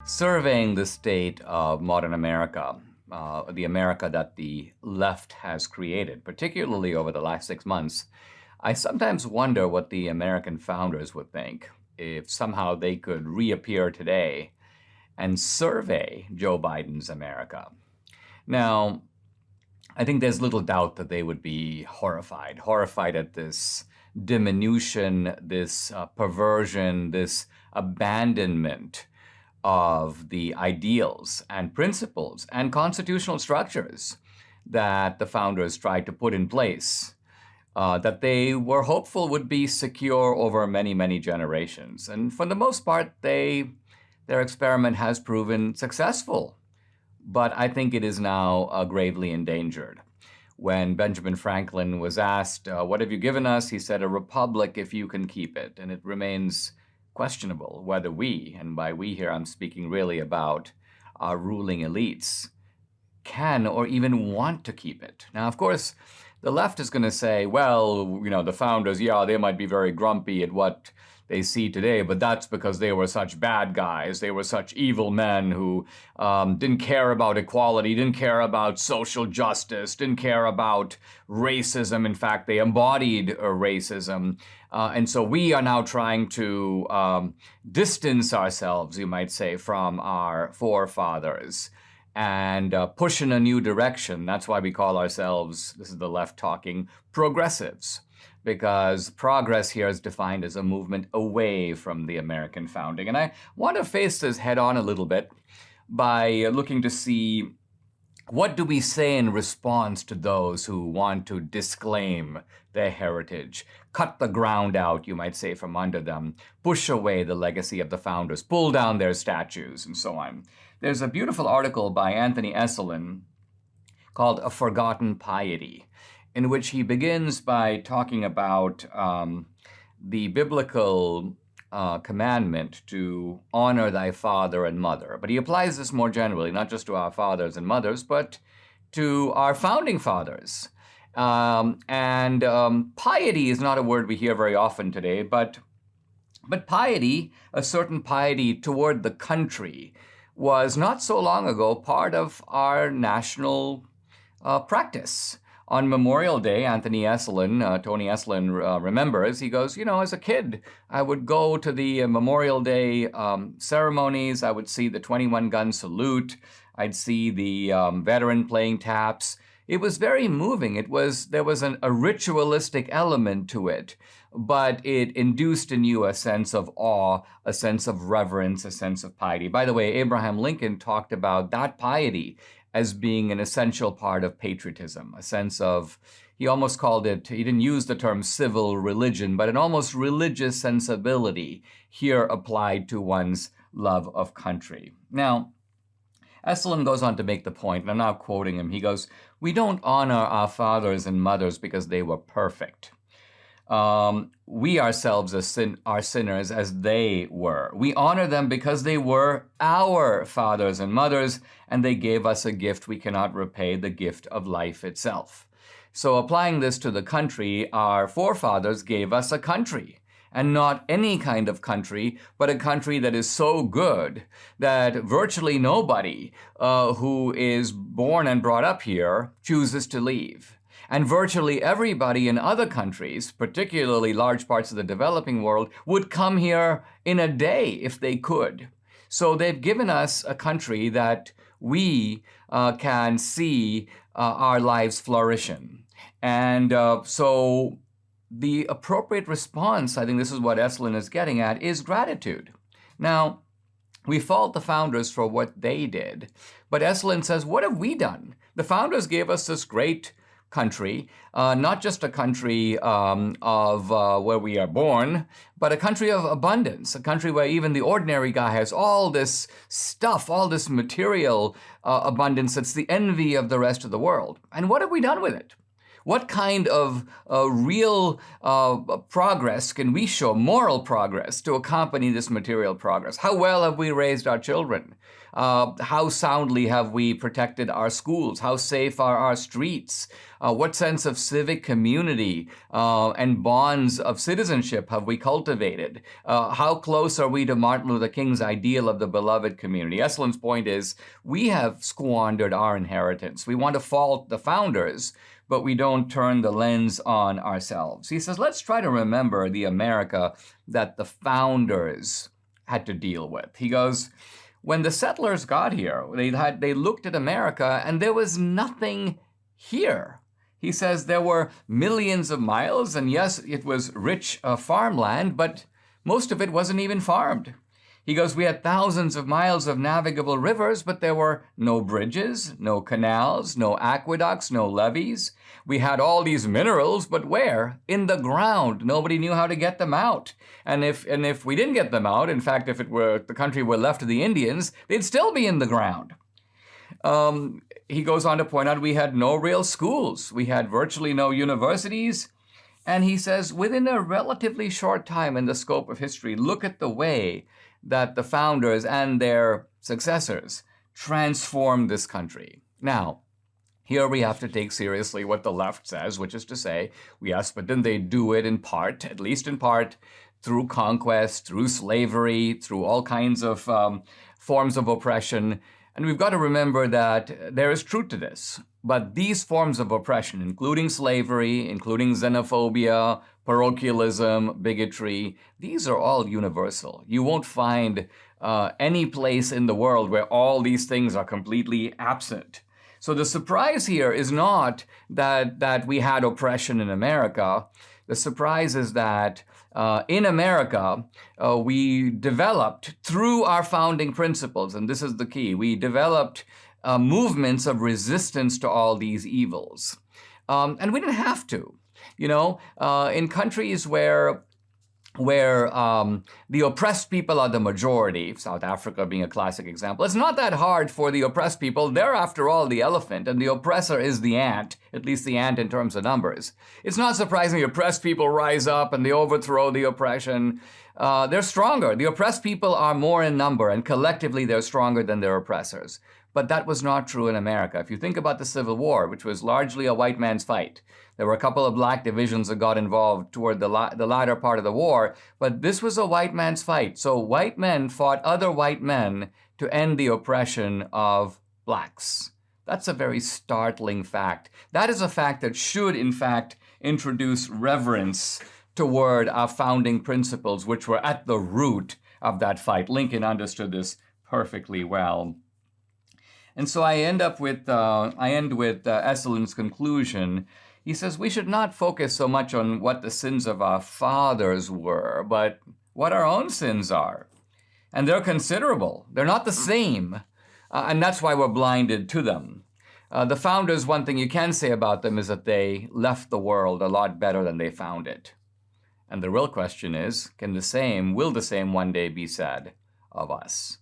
surveying the state of modern America, the America that the left has created, particularly over the last 6 months, I sometimes wonder what the American founders would think if somehow they could reappear today and survey Joe Biden's America. Now, I think there's little doubt that they would be horrified at this diminution, this perversion, this abandonment of the ideals and principles and constitutional structures that the founders tried to put in place, that they were hopeful would be secure over many, many generations. And for the most part, their experiment has proven successful. But I think it is now gravely endangered. When Benjamin Franklin was asked, what have you given us? He said, a republic if you can keep it. And it remains questionable whether we, and by we here I'm speaking really about our ruling elites, can or even want to keep it. Now, of course, the left is going to say, well, the founders, they might be very grumpy at what they see today, but that's because they were such bad guys. They were such evil men who didn't care about equality, didn't care about social justice, didn't care about racism. In fact, they embodied racism. And so we are now trying to distance ourselves, you might say, from our forefathers and push in a new direction. That's why we call ourselves, this is the left talking, progressives. Because progress here is defined as a movement away from the American founding. And I want to face this head on a little bit by looking to see what do we say in response to those who want to disclaim their heritage, cut the ground out, you might say, from under them, push away the legacy of the founders, pull down their statues, and so on. There's a beautiful article by Anthony Esolen called A Forgotten Piety, in which he begins by talking about the biblical commandment to honor thy father and mother. But he applies this more generally, not just to our fathers and mothers, but to our founding fathers. Piety is not a word we hear very often today, but piety, a certain piety toward the country, was not so long ago part of our national practice. On Memorial Day, Tony Esolen remembers, he goes, as a kid, I would go to the Memorial Day ceremonies. I would see the 21-gun salute. I'd see the veteran playing taps. It was very moving. There was a ritualistic element to it, but it induced in you a sense of awe, a sense of reverence, a sense of piety. By the way, Abraham Lincoln talked about that piety as being an essential part of patriotism, a sense of, he almost called it, he didn't use the term civil religion, but an almost religious sensibility here applied to one's love of country. Now, Esolen goes on to make the point, and I'm now quoting him, he goes, we don't honor our fathers and mothers because they were perfect. We ourselves are sinners as they were. We honor them because they were our fathers and mothers, and they gave us a gift we cannot repay, the gift of life itself. So applying this to the country, our forefathers gave us a country, and not any kind of country, but a country that is so good that virtually nobody who is born and brought up here chooses to leave. And virtually everybody in other countries, particularly large parts of the developing world, would come here in a day if they could. So they've given us a country that we can see our lives flourish in. And so the appropriate response, I think this is what Esolen is getting at, is gratitude. Now, we fault the founders for what they did, but Esolen says, what have we done? The founders gave us this great country, not just a country of where we are born, but a country of abundance, a country where even the ordinary guy has all this stuff, all this material abundance that's the envy of the rest of the world. And what have we done with it? What kind of real progress can we show, moral progress, to accompany this material progress? How well have we raised our children? How soundly have we protected our schools? How safe are our streets? What sense of civic community and bonds of citizenship have we cultivated? How close are we to Martin Luther King's ideal of the beloved community? Eslin's point is we have squandered our inheritance. We want to fault the founders, but we don't turn the lens on ourselves. He says, let's try to remember the America that the founders had to deal with. He goes, when the settlers got here, they looked at America and there was nothing here. He says there were millions of miles, and yes, it was rich farmland, but most of it wasn't even farmed. He goes, we had thousands of miles of navigable rivers, but there were no bridges, no canals, no aqueducts, no levees. We had all these minerals, but where? In the ground. Nobody knew how to get them out. And if we didn't get them out, in fact, if the country were left to the Indians, they'd still be in the ground. He goes on to point out we had no real schools. We had virtually no universities. And he says, within a relatively short time in the scope of history, look at the way that the founders and their successors transformed this country. Now, here we have to take seriously what the left says, which is to say, yes, but didn't they do it in part, at least in part, through conquest, through slavery, through all kinds of forms of oppression? And we've got to remember that there is truth to this. But these forms of oppression, including slavery, including xenophobia, parochialism, bigotry, these are all universal. You won't find any place in the world where all these things are completely absent. So the surprise here is not that we had oppression in America. The surprise is that in America, we developed, through our founding principles, and this is the key, we developed movements of resistance to all these evils. And we didn't have to. In countries where the oppressed people are the majority, South Africa being a classic example, it's not that hard for the oppressed people. They're, after all, the elephant, and the oppressor is the ant, at least the ant in terms of numbers. It's not surprising the oppressed people rise up and they overthrow the oppression. They're stronger. The oppressed people are more in number, and collectively they're stronger than their oppressors. But that was not true in America. If you think about the Civil War, which was largely a white man's fight, there were a couple of black divisions that got involved toward the latter part of the war, but this was a white man's fight. So white men fought other white men to end the oppression of blacks. That's a very startling fact. That is a fact that should, in fact, introduce reverence toward our founding principles, which were at the root of that fight. Lincoln understood this perfectly well. And so I end with Esselin's conclusion. He says we should not focus so much on what the sins of our fathers were, but what our own sins are. And they're considerable. They're not the same. And that's why we're blinded to them. The founders, one thing you can say about them is that they left the world a lot better than they found it. And the real question is, will the same one day be said of us?